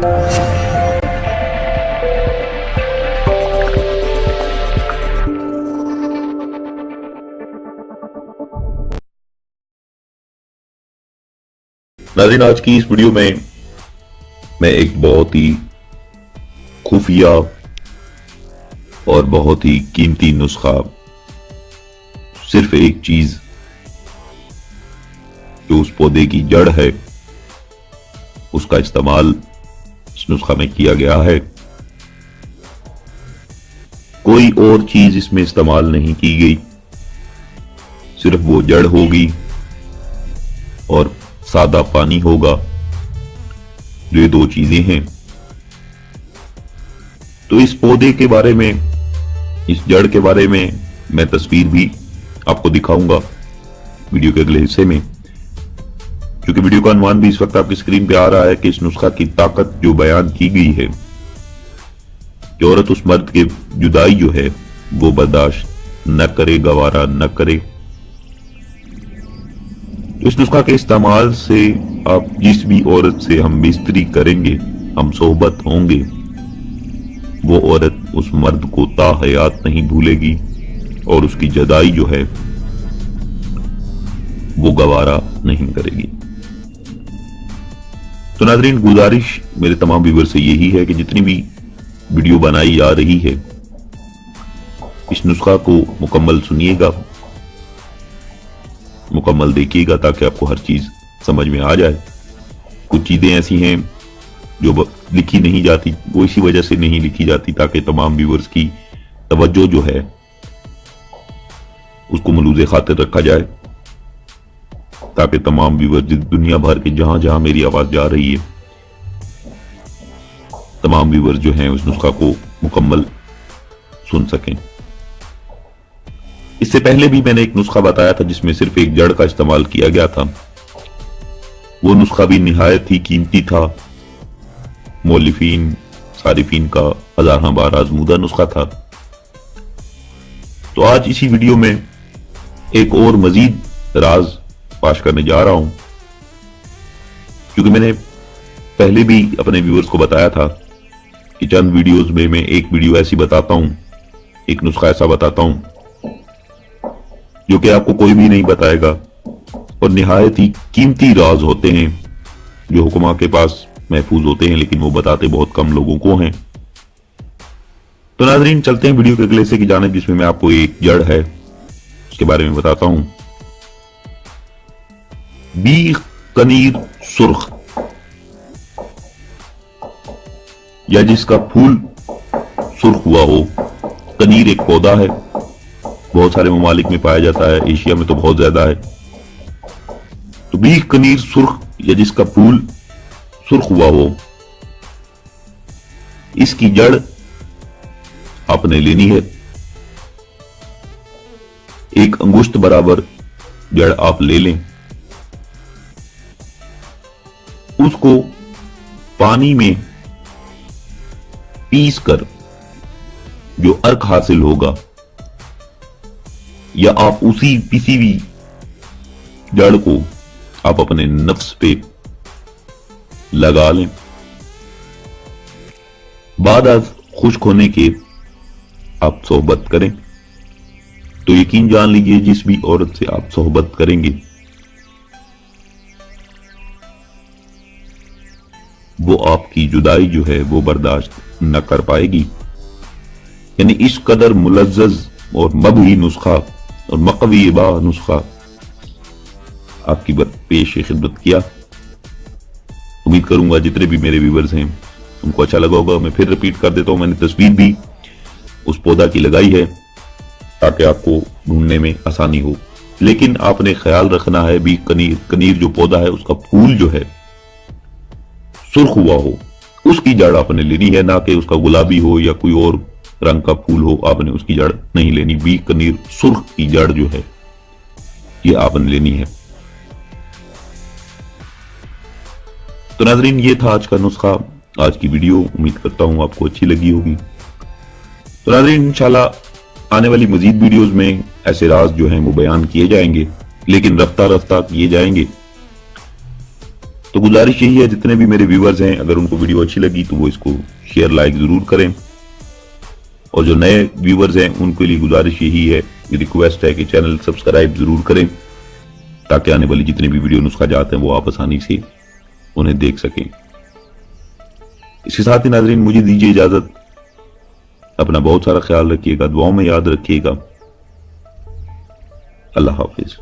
नाज़रीन, आज की इस वीडियो में मैं एक बहुत ही खुफिया और बहुत ही कीमती नुस्खा, सिर्फ एक चीज जो उस पौधे की जड़ है उसका इस्तेमाल इस नुस्खा में किया गया है। कोई और चीज इसमें इस्तेमाल नहीं की गई, सिर्फ वो जड़ होगी और सादा पानी होगा। ये दो चीजें हैं। तो इस पौधे के बारे में, इस जड़ के बारे में मैं तस्वीर भी आपको दिखाऊंगा वीडियो के अगले हिस्से में, क्योंकि वीडियो का अनुमान भी इस वक्त आपकी स्क्रीन पे आ रहा है कि इस नुस्खा की ताकत जो बयान की गई है कि औरत उस मर्द के जुदाई जो है वो बर्दाश्त न करे, गवारा न करे। इस नुस्खा के इस्तेमाल से आप जिस भी औरत से हम बिस्तरी करेंगे, हम सोहबत होंगे, वो औरत उस मर्द को ताहयात नहीं भूलेगी और उसकी जुदाई जो है वो गवारा नहीं करेगी। तो नाज़रीन, गुजारिश मेरे तमाम व्यूअर्स से यही है कि जितनी भी वीडियो बनाई जा रही है इस नुस्खा को मुकम्मल सुनिएगा, मुकम्मल देखिएगा, ताकि आपको हर चीज समझ में आ जाए। कुछ चीजें ऐसी हैं जो लिखी नहीं जाती, वो इसी वजह से नहीं लिखी जाती ताकि तमाम व्यूअर्स की तवज्जो जो है उसको मलूज़े खातिर रखा जाए, ताकि तमाम व्यूअर्स दुनिया भर के जहां जहां मेरी आवाज जा रही है, तमाम व्यूअर्स जो हैं उस नुस्खा को मुकम्मल सुन सकें। इससे पहले भी मैंने एक नुस्खा बताया था जिसमें सिर्फ एक जड़ का इस्तेमाल किया गया था। वो नुस्खा भी निहायत ही कीमती था, मौलिफीन सारिफीन का हजारां बार आजमूदा नुस्खा था। तो आज इसी वीडियो में एक और मजीद राज पाश करने जा रहा हूं, क्योंकि मैंने पहले भी अपने व्यूअर्स को बताया था कि चंद वीडियोस में मैं एक वीडियो ऐसी बताता हूं, एक नुस्खा ऐसा बताता हूं जो कि आपको कोई भी नहीं बताएगा, और निहायत ही कीमती राज होते हैं जो हुक्मा के पास महफूज होते हैं, लेकिन वो बताते बहुत कम लोगों को हैं। तो नाज़रीन, चलते हैं वीडियो के अगले हिस्से की जानिब, जिसमें मैं आपको एक जड़ है उसके बारे में बताता हूं। बीख कनीर सुर्ख, या जिसका फूल सुर्ख हुआ हो। कनीर एक पौधा है, बहुत सारे ममालिक में पाया जाता है, एशिया में तो बहुत ज्यादा है। तो बीख कनीर सुर्ख, या जिसका फूल सुर्ख हुआ हो, इसकी जड़ आपने लेनी है। एक अंगुष्ठ बराबर जड़ आप ले लें, उसको पानी में पीस कर जो अर्क हासिल होगा, या आप उसी पिसी हुई जड़ को आप अपने नफ्स पे लगा लें। बाद आज खुश्क होने के आप सोहबत करें। तो यकीन जान लीजिए, जिस भी औरत से आप सोहबत करेंगे वो आपकी जुदाई जो है वो बर्दाश्त न कर पाएगी। यानी इस कदर मुलज्जज और मबही नुस्खा और मकवी बा नुस्खा आपकी पेश खिदमत किया। उम्मीद करूंगा जितने भी मेरे व्यूअर्स हैं उनको अच्छा लगा होगा। मैं फिर रिपीट कर देता हूं, मैंने तस्वीर भी उस पौधा की लगाई है ताकि आपको ढूंढने में आसानी हो। लेकिन आपने ख्याल रखना है भी कनीर जो पौधा है उसका फूल जो है सुर्ख हुआ हो, उसकी जड़ आपने लेनी है, ना कि उसका गुलाबी हो या कोई और रंग का फूल हो, आपने उसकी जड़ नहीं लेनी। बीख कनीर सुर्ख की जड़ जो है ये आपने लेनी है। तो नाज़रीन, ये था आज का नुस्खा, आज की वीडियो। उम्मीद करता हूं आपको अच्छी लगी होगी। तो नाज़रीन, इंशाल्लाह आने वाली मजीद वीडियोस में ऐसे राज जो हैं वो बयान किए जाएंगे, लेकिन रफ्ता रफ्ता किए जाएंगे। تو گزارش یہی ہے جتنے بھی میرے ویورز ہیں اگر ان کو ویڈیو اچھی لگی تو وہ اس کو شیئر لائک ضرور کریں، اور جو نئے ویورز ہیں ان کے لیے گزارش یہی ہے، ریکویسٹ ہے کہ چینل سبسکرائب ضرور کریں تاکہ آنے والی جتنے بھی ویڈیو نسخہ جاتے ہیں وہ آپ آسانی سے انہیں دیکھ سکیں۔ اس کے ساتھ ہی ناظرین مجھے دیجیے اجازت، اپنا بہت سارا خیال رکھیے گا، دعاؤں میں یاد رکھیے گا۔ اللہ حافظ۔